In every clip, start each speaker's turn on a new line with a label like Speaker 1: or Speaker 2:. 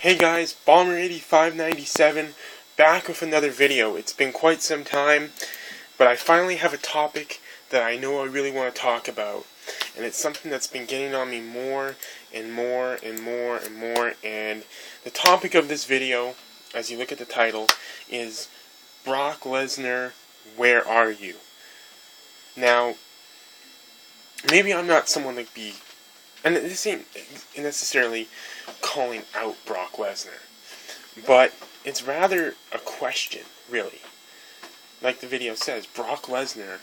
Speaker 1: Hey guys, Bomber8597 back with another video. It's been quite some time, but I finally have a topic that I know I really want to talk about. And it's something that's been getting on me more and more and more and more. And the topic of this video, as you look at the title, is Brock Lesnar, where are you? Now, maybe I'm not someone to be, and this ain't necessarily calling out Brock Lesnar, but it's rather a question, really. Like the video says, Brock Lesnar,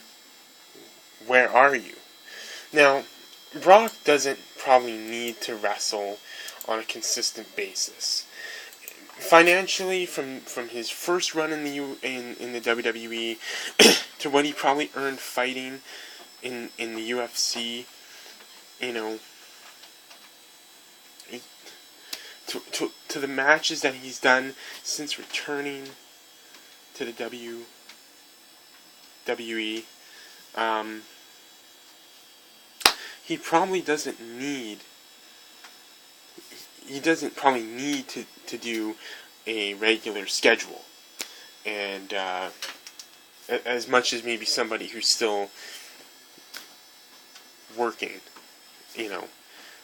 Speaker 1: where are you? Now, Brock doesn't probably need to wrestle on a consistent basis. Financially, from his first run in the WWE to what he probably earned fighting in the UFC, you know, to the matches that he's done since returning to the WWE, he probably doesn't probably need to do a regular schedule, and as much as maybe somebody who's still working,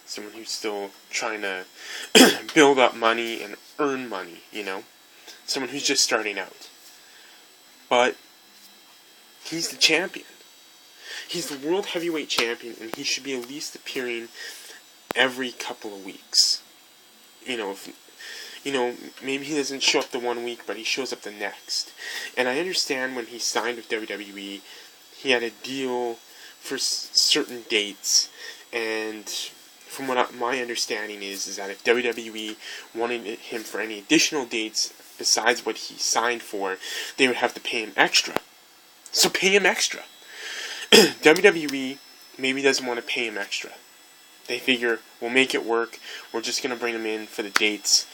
Speaker 1: someone who's still trying to build up money and earn money, someone who's just starting out. But he's the champion. He's the world heavyweight champion, and he should be at least appearing every couple of weeks. Maybe he doesn't show up the one week, but he shows up the next. And I understand when he signed with WWE, he had a deal for certain dates, and from what my understanding is that if WWE wanted him for any additional dates besides what he signed for, they would have to pay him extra. So pay him extra. WWE maybe doesn't want to pay him extra. They figure, we'll make it work, we're just going to bring him in for the dates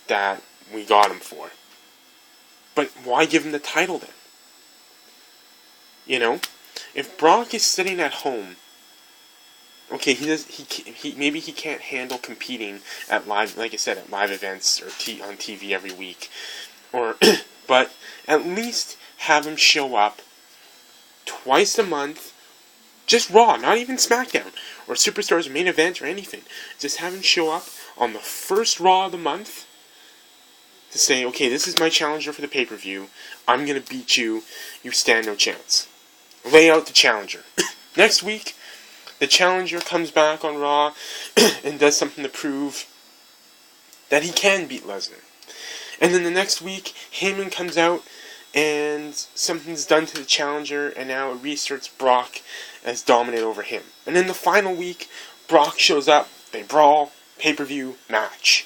Speaker 1: that we got him for. But why give him the title then? If Brock is sitting at home, okay, maybe he can't handle competing at live, like I said, at live events or on TV every week, but at least have him show up twice a month, just Raw, not even SmackDown or Superstars or Main Event or anything. Just have him show up on the first Raw of the month to say, okay, this is my challenger for the pay-per-view. I'm gonna beat you. You stand no chance. Lay out the challenger. Next week, the challenger comes back on Raw and does something to prove that he can beat Lesnar. And then the next week, Heyman comes out and something's done to the challenger, and now it reasserts Brock as dominant over him. And then the final week, Brock shows up, they brawl, pay-per-view, match.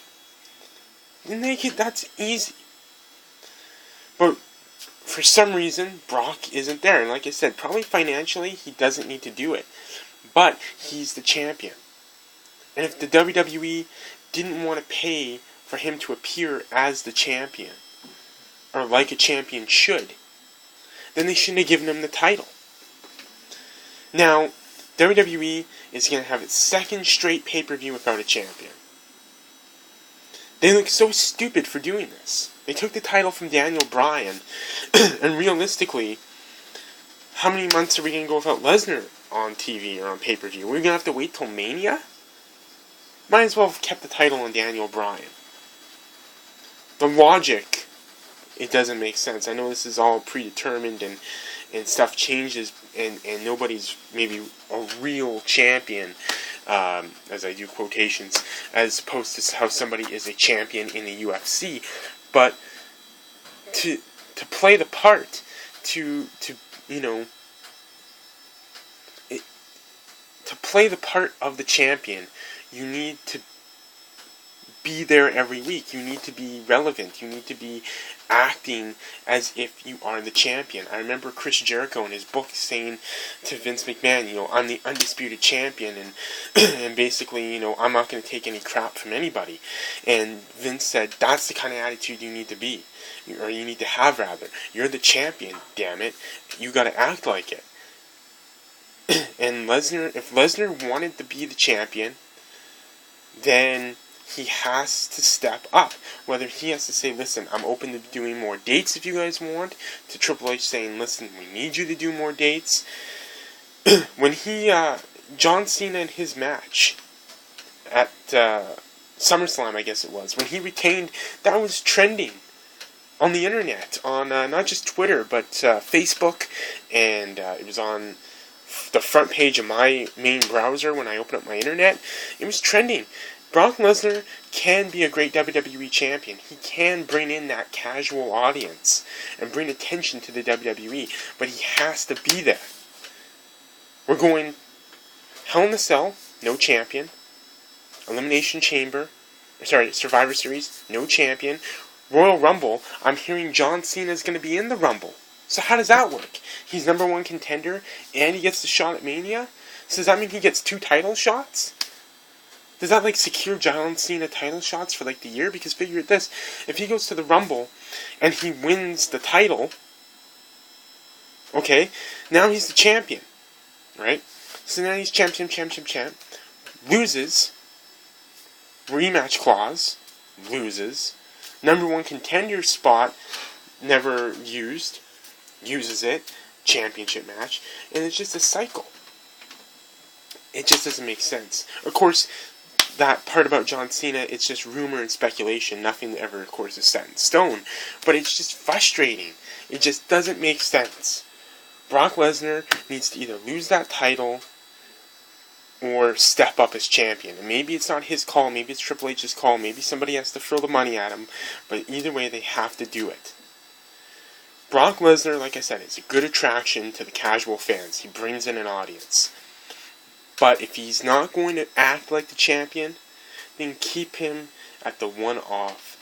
Speaker 1: And that's easy. But for some reason, Brock isn't there. And like I said, probably financially, he doesn't need to do it. But he's the champion. And if the WWE didn't want to pay for him to appear as the champion, or like a champion should, then they shouldn't have given him the title. Now, WWE is going to have its second straight pay-per-view without a champion. They look so stupid for doing this. They took the title from Daniel Bryan, and realistically, how many months are we going to go without Lesnar on TV or on pay-per-view? We're going to have to wait till Mania? Might as well have kept the title on Daniel Bryan. The logic, it doesn't make sense. I know this is all predetermined and stuff changes, and nobody's maybe a real champion, as I do quotations, as opposed to how somebody is a champion in the UFC. But to play the part, to play the part of the champion, you need to be there every week. You need to be relevant. You need to be acting as if you are the champion. I remember Chris Jericho in his book saying to Vince McMahon, I'm the undisputed champion, and and basically, I'm not going to take any crap from anybody. And Vince said, that's the kind of attitude you need to be, or you need to have, rather. You're the champion, damn it. You got to act like it. And if Lesnar wanted to be the champion, then he has to step up. Whether he has to say, listen, I'm open to doing more dates if you guys want, to Triple H saying, listen, we need you to do more dates. When John Cena in his match at SummerSlam, I guess it was, when he retained, that was trending on the internet, on not just Twitter, but Facebook, and it was on the front page of my main browser when I opened up my internet. It was trending. Brock Lesnar can be a great WWE champion. He can bring in that casual audience and bring attention to the WWE, but he has to be there. We're going Hell in a Cell, no champion. Elimination Chamber, Survivor Series, no champion. Royal Rumble, I'm hearing John Cena is going to be in the Rumble. So how does that work? He's number one contender, and he gets the shot at Mania? So does that mean he gets 2 title shots? Does that, secure John Cena title shots for, the year? Because figure it this, if he goes to the Rumble, and he wins the title, okay, now he's the champion, right? So now he's champ, loses, rematch clause, loses, number one contender spot, never used, uses it, championship match, and it's just a cycle. It just doesn't make sense. Of course, that part about John Cena, it's just rumor and speculation. Nothing ever, of course, is set in stone. But it's just frustrating. It just doesn't make sense. Brock Lesnar needs to either lose that title or step up as champion. And maybe it's not his call, maybe it's Triple H's call, maybe somebody has to throw the money at him, but either way, they have to do it. Brock Lesnar, like I said, is a good attraction to the casual fans. He brings in an audience. But if he's not going to act like the champion, then keep him at the one-off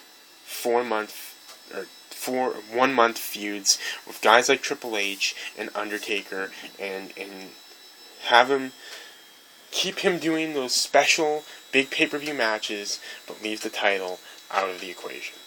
Speaker 1: 1 month feuds with guys like Triple H and Undertaker, and have him keep him doing those special big pay-per-view matches, but leave the title out of the equation.